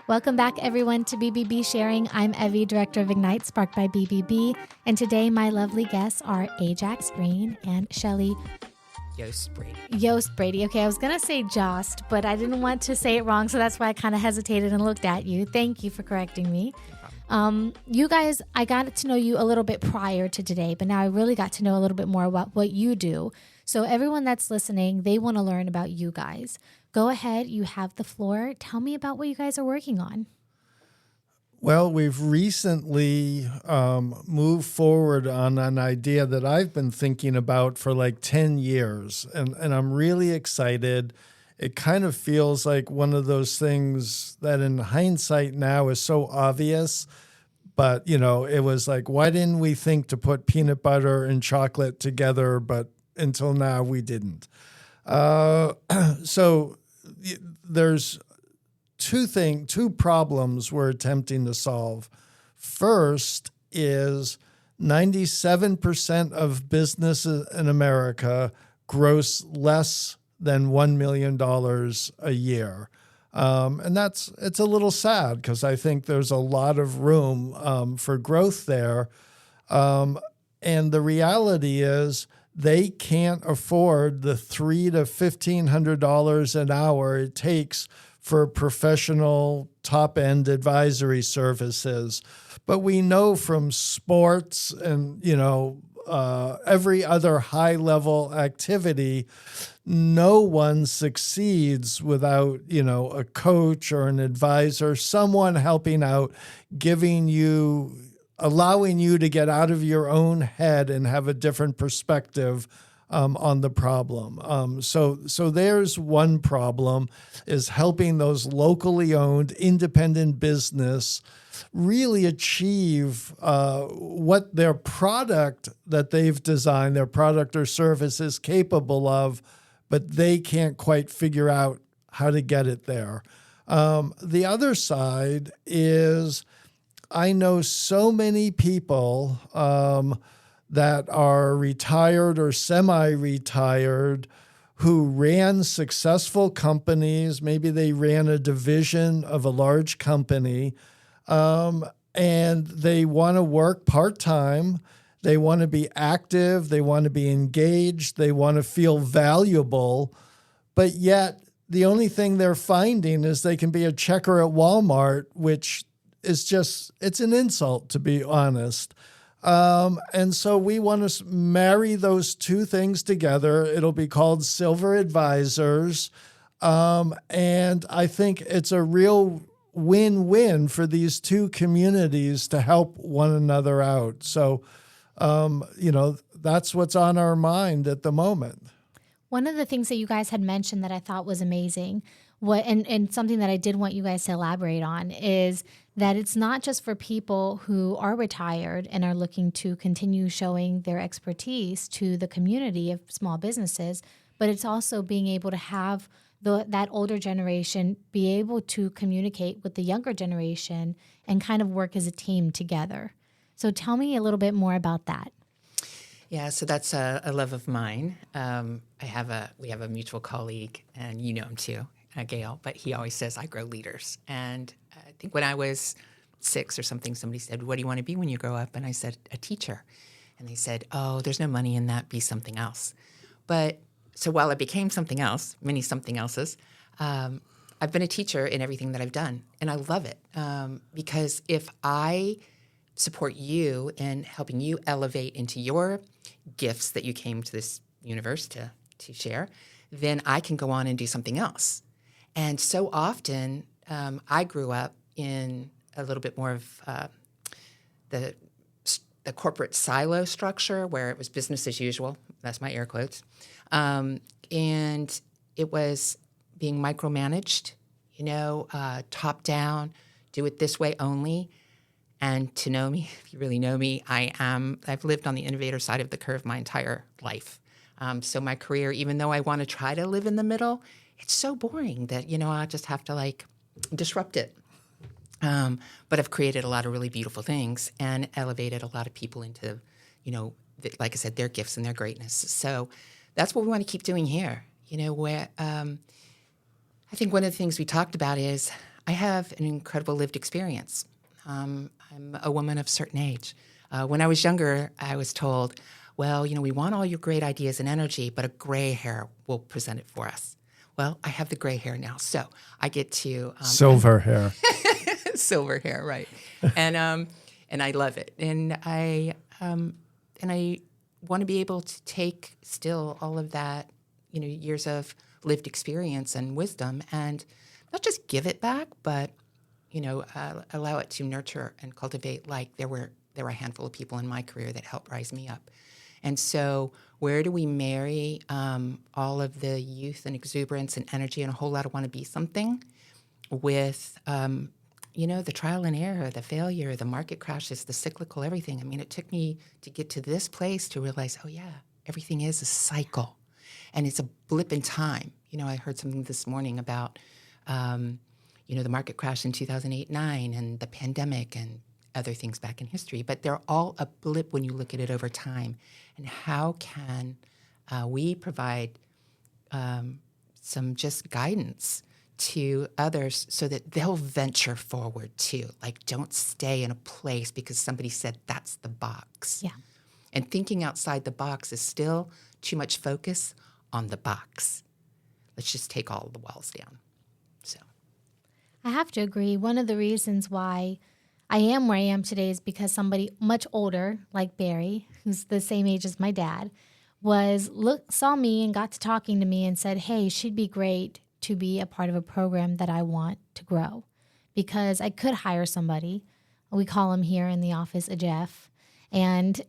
Welcome back, everyone, to BBB Sharing. I'm Evie, Director of Ignite, sparked by BBB. And today, my lovely guests are Ajax Green and Shelly Yost Brady. Okay, I was going to say Jost, but I didn't want to say it wrong, so that's why I kind of hesitated and looked at you. Thank you for correcting me. You guys, I got to know you a little bit prior to today, but now I really got to know a little bit more about what you do. So everyone that's listening, they want to learn about you guys. Go ahead, you have the floor. Tell me about what you guys are working on. Well, we've recently moved forward on an idea that I've been thinking about for like 10 years, and I'm really excited. It kind of feels like one of those things that in hindsight now is so obvious, but, you know, it was like, why didn't we think to put peanut butter and chocolate together, but until now we didn't. So there's two problems we're attempting to solve. First is 97% of businesses in America gross less than $1 million a year. And it's a little sad because I think there's a lot of room for growth there. And the reality is they can't afford the $300 to $1,500 an hour it takes for professional top-end advisory services. But we know from sports and, every other high-level activity, no one succeeds without, a coach or an advisor, someone helping out, allowing you to get out of your own head and have a different perspective on the problem. So there's one problem, is helping those locally owned independent business really achieve what their product that they've designed, their product or service is capable of, but they can't quite figure out how to get it there. The other side is I know so many people that are retired or semi-retired who ran successful companies. Maybe they ran a division of a large company, and they want to work part-time. They want to be active. They want to be engaged. They want to feel valuable. But yet the only thing they're finding is they can be a checker at Walmart, which is it's an insult, to be honest. And so we want to marry those two things together. It'll be called Silver Advisors. And I think it's a real win-win for these two communities to help one another out. So, that's what's on our mind at the moment. One of the things that you guys had mentioned that I thought was amazing, and something that I did want you guys to elaborate on, is that it's not just for people who are retired and are looking to continue showing their expertise to the community of small businesses, but it's also being able to have that older generation be able to communicate with the younger generation and kind of work as a team together. So tell me a little bit more about that. Yeah, so that's a love of mine. We have a mutual colleague, and you know him too, Gail, but he always says, I grow leaders. And I think when I was 6 or something, somebody said, what do you want to be when you grow up? And I said, a teacher. And they said, oh, there's no money in that, be something else. But so while I became something else, many something elses, I've been a teacher in everything that I've done. And I love it because if I support you in helping you elevate into your gifts that you came to this universe to share, then I can go on and do something else. And so often, I grew up in a little bit more of the corporate silo structure where it was business as usual. That's my air quotes. And it was being micromanaged, top down, do it this way only. And to know me, if you really know me, I've lived on the innovator side of the curve my entire life. So my career, even though I want to try to live in the middle, it's so boring that, I just have to disrupt it. But I've created a lot of really beautiful things and elevated a lot of people into, like I said, their gifts and their greatness. So that's what we want to keep doing here. Where I think one of the things we talked about is I have an incredible lived experience. I'm a woman of a certain age. When I was younger, I was told, well, we want all your great ideas and energy, but a gray hair will present it for us. Well, I have the gray hair now, so I get to silver hair. Silver hair, right? And I love it, and I want to be able to take still all of that, years of lived experience and wisdom, and not just give it back, but allow it to nurture and cultivate. Like there were a handful of people in my career that helped rise me up. And so where do we marry all of the youth and exuberance and energy and a whole lot of want to be something with, the trial and error, the failure, the market crashes, the cyclical, everything. I mean, it took me to get to this place to realize, oh, yeah, everything is a cycle. And it's a blip in time. I heard something this morning about, the market crash in 2008-9 and the pandemic and other things back in history, but they're all a blip when you look at it over time. And how can we provide some just guidance to others so that they'll venture forward too? Like, don't stay in a place because somebody said that's the box. Yeah. And thinking outside the box is still too much focus on the box. Let's just take all the walls down. So I have to agree. One of the reasons why I am where I am today is because somebody much older, like Barry, who's the same age as my dad, saw me and got to talking to me and said, hey, she'd be great to be a part of a program that I want to grow, because I could hire somebody. We call him here in the office a Jeff. And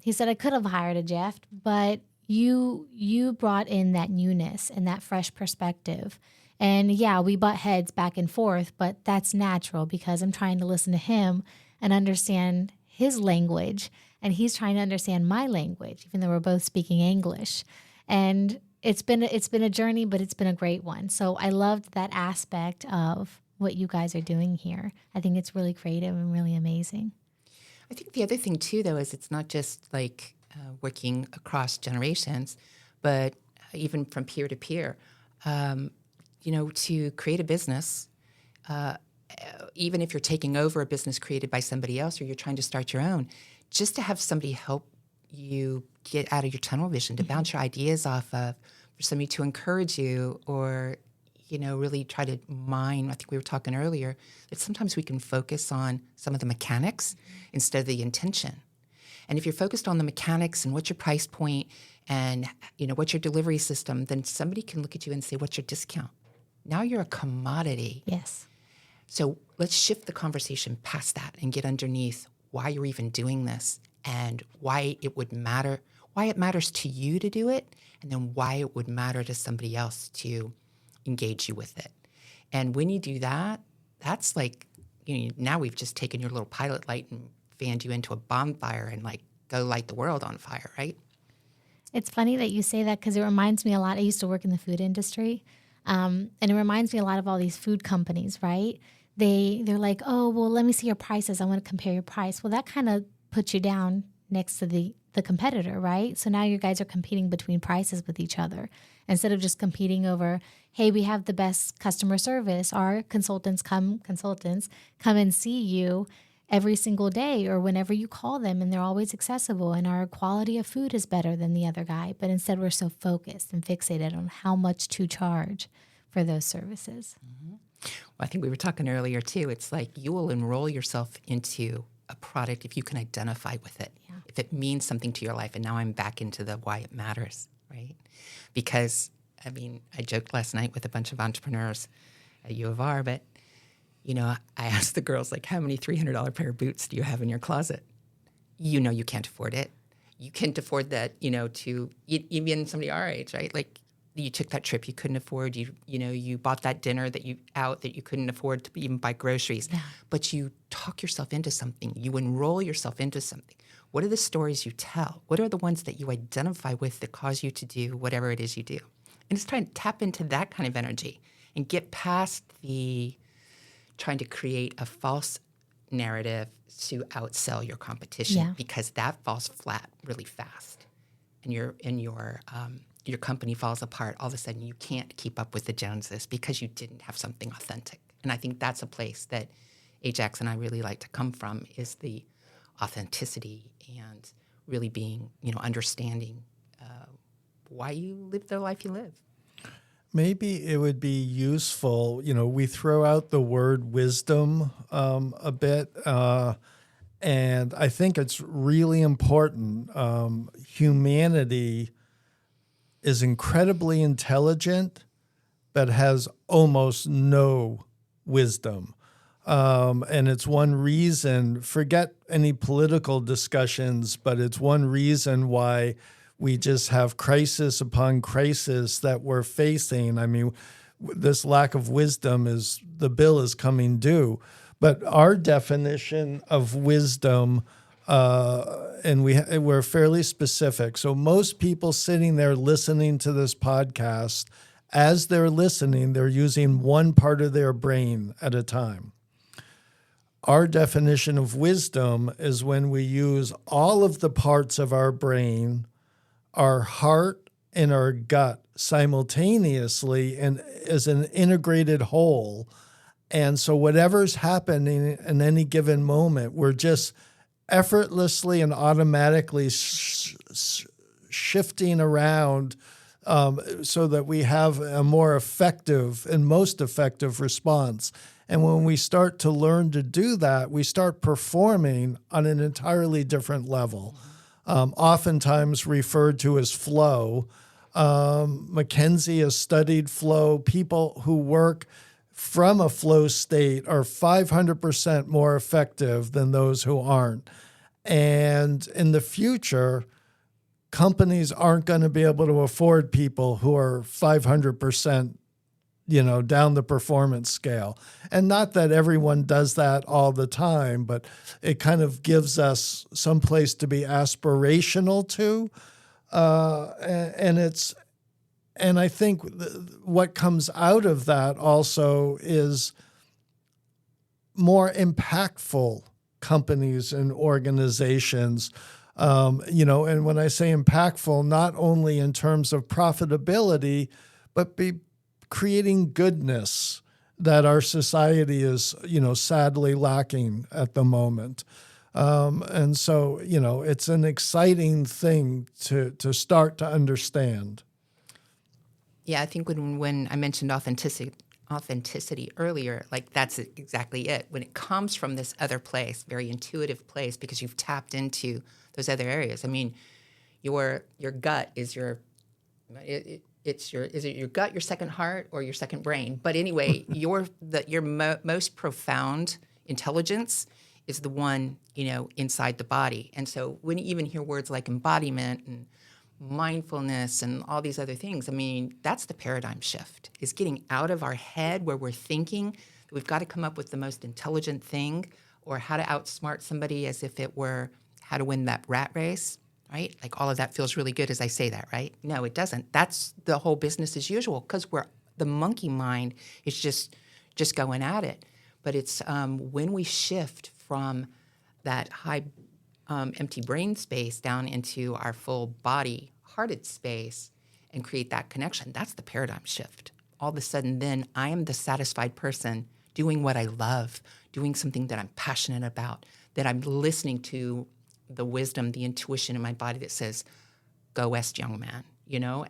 he said, I could have hired a Jeff, but you brought in that newness and that fresh perspective. And yeah, we butt heads back and forth, but that's natural because I'm trying to listen to him and understand his language, and he's trying to understand my language, even though we're both speaking English. And it's been a journey, but it's been a great one. So I loved that aspect of what you guys are doing here. I think it's really creative and really amazing. I think the other thing too, though, is it's not just like working across generations, but even from peer to peer. To create a business, even if you're taking over a business created by somebody else or you're trying to start your own, just to have somebody help you get out of your tunnel vision, to bounce your ideas off of, for somebody to encourage you or, really try to mine. I think we were talking earlier that sometimes we can focus on some of the mechanics instead of the intention. And if you're focused on the mechanics and what's your price point and, what's your delivery system, then somebody can look at you and say, what's your discount? Now you're a commodity. Yes. So let's shift the conversation past that and get underneath why you're even doing this and why it would matter, why it matters to you to do it, and then why it would matter to somebody else to engage you with it. And when you do that, that's like, now we've just taken your little pilot light and fanned you into a bonfire and like go light the world on fire, right? It's funny that you say that because it reminds me a lot. I used to work in the food industry. And it reminds me a lot of all these food companies, right? They're like, oh, well, let me see your prices. I want to compare your price. Well, that kind of puts you down next to the competitor, right? So now you guys are competing between prices with each other instead of just competing over, hey, we have the best customer service. Our consultants come and see you every single day or whenever you call them, and they're always accessible, and our quality of food is better than the other guy. But instead we're so focused and fixated on how much to charge for those services. Mm-hmm. Well, I think we were talking earlier too. It's like you will enroll yourself into a product if you can identify with it, if it means something to your life. And now I'm back into the why it matters, right? Because, I joked last night with a bunch of entrepreneurs at U of R, but I asked the girls, like, how many $300 pair of boots do you have in your closet? You can't afford it. You can't afford that, to even somebody our age, right? Like, you took that trip you couldn't afford. You bought that dinner that you couldn't afford to even buy groceries. Yeah. But you talk yourself into something. You enroll yourself into something. What are the stories you tell? What are the ones that you identify with that cause you to do whatever it is you do? And it's trying to tap into that kind of energy and get past the trying to create a false narrative to outsell your competition, because that falls flat really fast, and your company falls apart. All of a sudden, you can't keep up with the Joneses because you didn't have something authentic. And I think that's a place that Ajax and I really like to come from, is the authenticity and really being, understanding why you live the life you live. Maybe it would be useful, we throw out the word wisdom a bit, and I think it's really important. Humanity is incredibly intelligent, but has almost no wisdom. And it's one reason, forget any political discussions, but it's one reason why we just have crisis upon crisis that we're facing. I mean, this lack of wisdom the bill is coming due. But our definition of wisdom, and we're fairly specific. So most people sitting there listening to this podcast, as they're listening, they're using one part of their brain at a time. Our definition of wisdom is when we use all of the parts of our brain, our heart and our gut simultaneously and as an integrated whole. And so whatever's happening in any given moment, we're just effortlessly and automatically shifting around so that we have a more effective and most effective response. And when we start to learn to do that, we start performing on an entirely different level. Oftentimes referred to as flow. McKinsey has studied flow. People who work from a flow state are 500% more effective than those who aren't. And in the future, companies aren't going to be able to afford people who are 500%, down the performance scale. And not that everyone does that all the time, but it kind of gives us some place to be aspirational to. And I think what comes out of that also is more impactful companies and organizations. And when I say impactful, not only in terms of profitability, but be creating goodness that our society is, sadly lacking at the moment. And so, it's an exciting thing to start to understand. Yeah, I think when I mentioned authenticity earlier, like that's exactly it. When it comes from this other place, very intuitive place, because you've tapped into those other areas. I mean, your gut is is it your gut, your second heart, or your second brain? But anyway, your most profound intelligence is the one, inside the body. And so when you even hear words like embodiment and mindfulness and all these other things, I mean, that's the paradigm shift, is getting out of our head where we're thinking that we've got to come up with the most intelligent thing or how to outsmart somebody as if it were how to win that rat race, right? Like all of that feels really good as I say that, right? No, it doesn't. That's the whole business as usual, because the monkey mind is just going at it. But it's when we shift from that high empty brain space down into our full body hearted space and create that connection, that's the paradigm shift. All of a sudden then I am the satisfied person doing what I love, doing something that I'm passionate about, that I'm listening to the wisdom, the intuition in my body that says, go west, young man,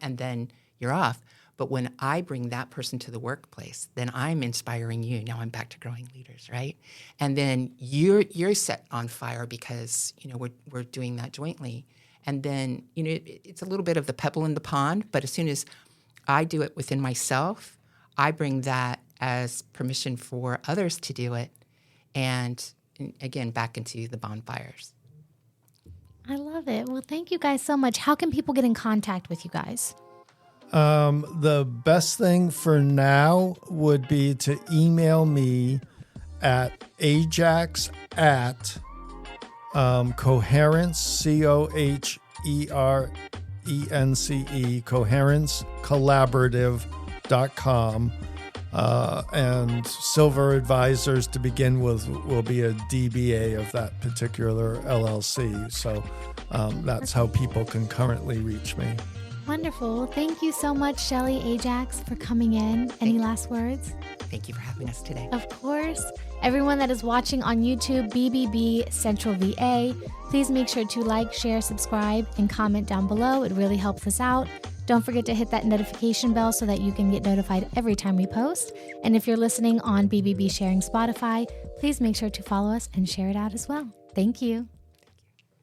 and then you're off. But when I bring that person to the workplace, then I'm inspiring you. Now I'm back to growing leaders, right? And then you're set on fire because, we're doing that jointly. And then, it's a little bit of the pebble in the pond, but as soon as I do it within myself, I bring that as permission for others to do it. And again, back into the bonfires. I love it. Well, thank you guys so much. How can people get in contact with you guys? The best thing for now would be to email me at Ajax at Coherence, Coherence, Coherence Collaborative.com. And Silver Advisors to begin with will be a DBA of that particular LLC. So that's how people can currently reach me. Wonderful. Thank you so much, Shelly, Ajax, for coming in. Any last words? Thank you for having us today. Of course. Everyone that is watching on YouTube, BBB Central VA, please make sure to like, share, subscribe, and comment down below. It really helps us out. Don't forget to hit that notification bell so that you can get notified every time we post. And if you're listening on BBB Sharing Spotify, please make sure to follow us and share it out as well. Thank you.